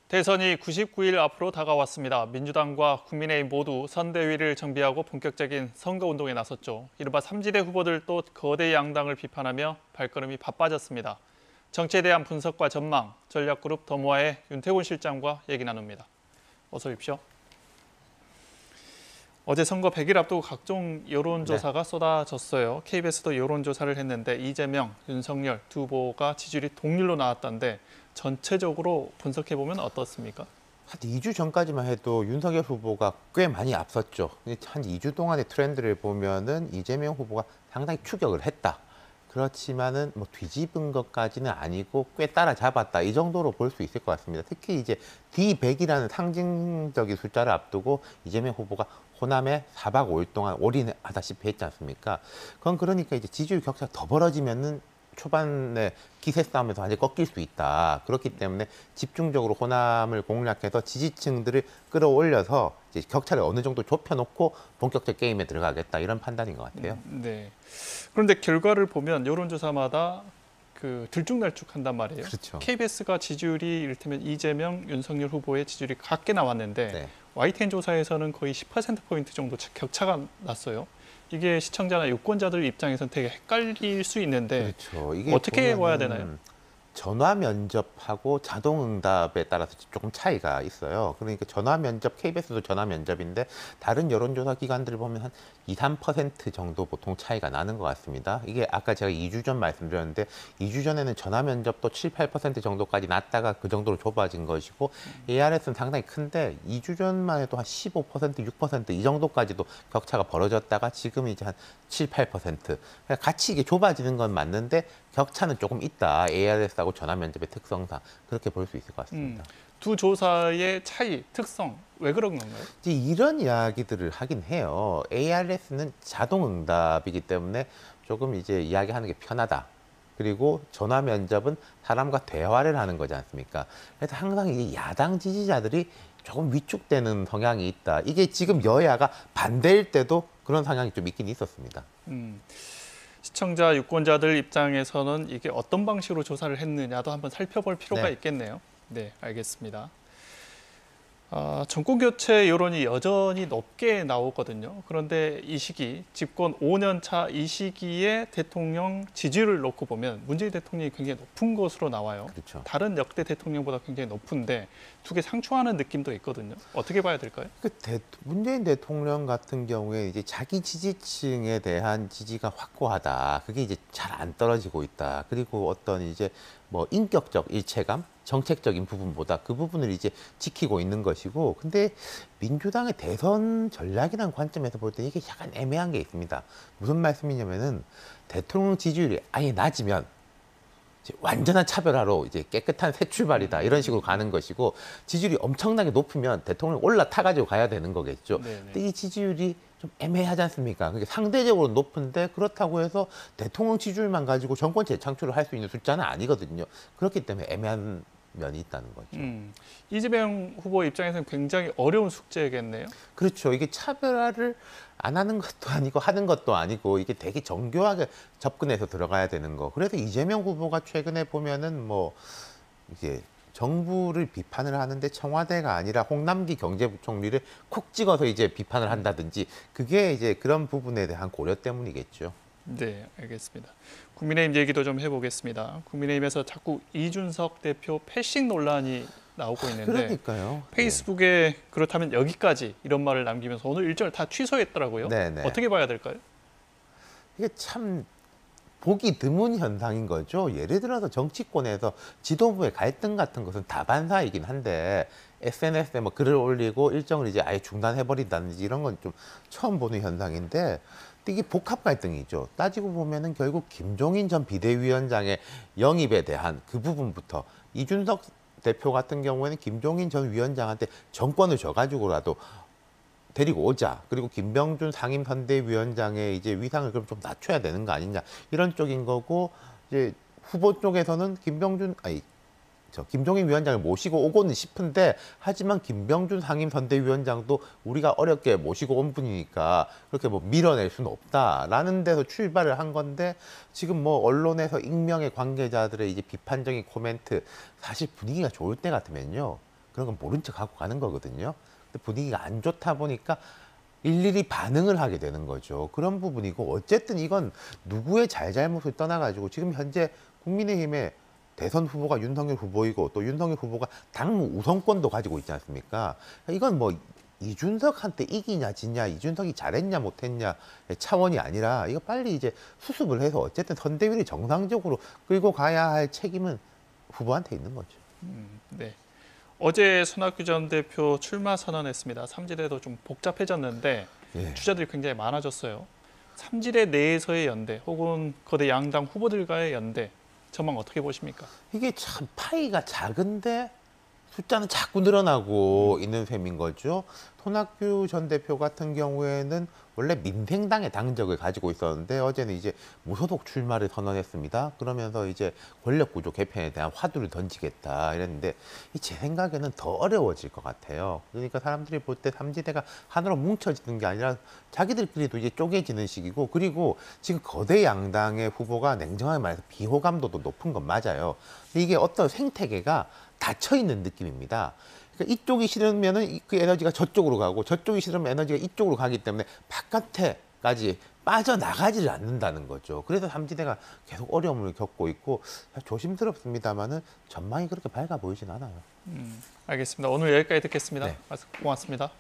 대선이 99일 앞으로 다가왔습니다. 민주당과 국민의힘 모두 선대위를 정비하고 본격적인 선거운동에 나섰죠. 이른바 삼지대 후보들도 거대 양당을 비판하며 발걸음이 바빠졌습니다. 정치에 대한 분석과 전망, 전략그룹 더모아의 윤태곤 실장과 얘기 나눕니다. 어서 오십시오. 어제 선거 100일 앞두고 각종 여론조사가 쏟아졌어요. KBS도 여론조사를 했는데 이재명, 윤석열 두 후보가 지지율이 동률로 나왔던데 전체적으로 분석해보면 어떻습니까? 한 2주 전까지만 해도 윤석열 후보가 꽤 많이 앞섰죠. 한 2주 동안의 트렌드를 보면은 이재명 후보가 상당히 추격을 했다. 그렇지만은 뭐 뒤집은 것까지는 아니고 꽤 따라잡았다. 이 정도로 볼 수 있을 것 같습니다. 특히 이제 D100이라는 상징적인 숫자를 앞두고 이재명 후보가 호남에 4박 5일 동안 올인하다시피 했지 않습니까? 그건 그러니까 이제 지지율 격차가 더 벌어지면은 초반에 기세 싸움에서 완전히 꺾일 수 있다. 그렇기 때문에 집중적으로 호남을 공략해서 지지층들을 끌어올려서 이제 격차를 어느 정도 좁혀놓고 본격적 게임에 들어가겠다. 이런 판단인 것 같아요. 네. 그런데 결과를 보면 여론조사마다 들쭉날쭉한단 말이에요. 그렇죠. KBS가 지지율이 이를테면 이재명, 윤석열 후보의 지지율이 같게 나왔는데 네. YTN 조사에서는 거의 10%포인트 정도 격차가 났어요. 이게 시청자나 유권자들 입장에서는 되게 헷갈릴 수 있는데 그렇죠. 이게 어떻게 봐야 보면은 되나요? 전화 면접하고 자동 응답에 따라서 조금 차이가 있어요. 그러니까 전화 면접, KBS도 전화 면접인데 다른 여론조사 기관들을 보면 한 2, 3% 정도 보통 차이가 나는 것 같습니다. 이게 아까 제가 2주 전 말씀드렸는데 2주 전에는 전화 면접도 7, 8% 정도까지 났다가 그 정도로 좁아진 것이고 ARS는 상당히 큰데 2주 전만 해도 한 15%, 6%이 정도까지도 격차가 벌어졌다가 지금 이제 한 7, 8%. 그러니까 같이 이게 좁아지는 건 맞는데 격차는 조금 있다. ARS하고 전화 면접의 특성상 그렇게 볼 수 있을 것 같습니다. 두 조사의 차이, 특성 왜 그런 건가요? 이제 이런 이야기들을 하긴 해요. ARS는 자동 응답이기 때문에 조금 이제 이야기하는 게 편하다. 그리고 전화 면접은 사람과 대화를 하는 거지 않습니까? 그래서 항상 이게 야당 지지자들이 조금 위축되는 성향이 있다. 이게 지금 여야가 반대일 때도 그런 성향이 좀 있긴 있었습니다. 시청자, 유권자들 입장에서는 이게 어떤 방식으로 조사를 했느냐도 한번 살펴볼 필요가 네. 있겠네요. 네, 알겠습니다. 정권 교체 여론이 여전히 높게 나오거든요. 그런데 이 시기, 집권 5년 차 이 시기에 대통령 지지율을 놓고 보면 문재인 대통령이 굉장히 높은 것으로 나와요. 그렇죠. 다른 역대 대통령보다 굉장히 높은데 두 개 상충하는 느낌도 있거든요. 어떻게 봐야 될까요? 문재인 대통령 같은 경우에 이제 자기 지지층에 대한 지지가 확고하다. 그게 이제 잘 안 떨어지고 있다. 그리고 어떤 이제 뭐 인격적 일체감, 정책적인 부분보다 그 부분을 이제 지키고 있는 것이고, 근데 민주당의 대선 전략이라는 관점에서 볼 때 이게 약간 애매한 게 있습니다. 무슨 말씀이냐면은 대통령 지지율이 아예 낮으면 이제 완전한 차별화로 이제 깨끗한 새 출발이다 이런 식으로 가는 것이고, 지지율이 엄청나게 높으면 대통령이 올라타가지고 가야 되는 거겠죠. 네네. 근데 이 지지율이 좀 애매하지 않습니까? 그게 상대적으로 높은데 그렇다고 해서 대통령 지지율만 가지고 정권 재창출을 할 수 있는 숫자는 아니거든요. 그렇기 때문에 애매한 면이 있다는 거죠. 이재명 후보 입장에서는 굉장히 어려운 숙제겠네요. 그렇죠. 이게 차별화를 안 하는 것도 아니고 하는 것도 아니고 이게 되게 정교하게 접근해서 들어가야 되는 거. 그래서 이재명 후보가 최근에 보면은 뭐 이게 정부를 비판을 하는데 청와대가 아니라 홍남기 경제부총리를 콕 찍어서 이제 비판을 한다든지, 그게 이제 그런 부분에 대한 고려 때문이겠죠. 네, 알겠습니다. 국민의힘 얘기도 좀 해보겠습니다. 국민의힘에서 자꾸 이준석 대표 패싱 논란이 나오고 있는데 그러니까요. 페이스북에 그렇다면 여기까지 이런 말을 남기면서 오늘 일정을 다 취소했더라고요. 네네. 어떻게 봐야 될까요? 이게 참 보기 드문 현상인 거죠. 예를 들어서 정치권에서 지도부의 갈등 같은 것은 다반사이긴 한데 SNS에 뭐 글을 올리고 일정을 이제 아예 중단해버린다든지 이런 건 좀 처음 보는 현상인데, 이게 복합 갈등이죠. 따지고 보면은 결국 김종인 전 비대위원장의 영입에 대한 그 부분부터 이준석 대표 같은 경우에는 김종인 전 위원장한테 정권을 줘가지고라도 데리고 오자. 그리고 김병준 상임선대위원장의 이제 위상을 그럼 좀 낮춰야 되는 거 아니냐. 이런 쪽인 거고, 이제 후보 쪽에서는 김종인 위원장을 모시고 오고는 싶은데, 하지만 김병준 상임선대위원장도 우리가 어렵게 모시고 온 분이니까 그렇게 뭐 밀어낼 수는 없다라는 데서 출발을 한 건데, 지금 뭐 언론에서 익명의 관계자들의 이제 비판적인 코멘트, 사실 분위기가 좋을 때 같으면요, 그런 건 모른 척 하고 가는 거거든요. 근데 분위기가 안 좋다 보니까 일일이 반응을 하게 되는 거죠. 그런 부분이고 어쨌든 이건 누구의 잘잘못을 떠나가지고 지금 현재 국민의힘의 대선 후보가 윤석열 후보이고 또 윤석열 후보가 당무 우선권도 가지고 있지 않습니까? 이건 뭐 이준석한테 이기냐 지냐, 이준석이 잘했냐 못했냐의 차원이 아니라 이거 빨리 이제 수습을 해서 어쨌든 선대위를 정상적으로 끌고 가야 할 책임은 후보한테 있는 거죠. 네. 어제 손학규 전 대표 출마 선언했습니다. 삼지대도 좀 복잡해졌는데 예. 주자들이 굉장히 많아졌어요. 삼지대 내에서의 연대 혹은 거대 양당 후보들과의 연대 전망 어떻게 보십니까? 이게 참 파이가 작은데 숫자는 자꾸 늘어나고 있는 셈인 거죠. 손학규 전 대표 같은 경우에는 원래 민생당의 당적을 가지고 있었는데 어제는 이제 무소속 출마를 선언했습니다. 그러면서 이제 권력구조 개편에 대한 화두를 던지겠다 이랬는데 제 생각에는 더 어려워질 것 같아요. 그러니까 사람들이 볼 때 삼지대가 하나로 뭉쳐지는 게 아니라 자기들끼리도 이제 쪼개지는 식이고, 그리고 지금 거대 양당의 후보가 냉정하게 말해서 비호감도도 높은 건 맞아요. 근데 이게 어떤 생태계가 닫혀 있는 느낌입니다. 그러니까 이쪽이 싫으면은 그 에너지가 저쪽으로 가고 저쪽이 싫으면 에너지가 이쪽으로 가기 때문에 바깥에까지 빠져나가지를 않는다는 거죠. 그래서 삼지대가 계속 어려움을 겪고 있고 조심스럽습니다만은 전망이 그렇게 밝아 보이진 않아요. 알겠습니다. 오늘 여기까지 듣겠습니다. 네. 고맙습니다.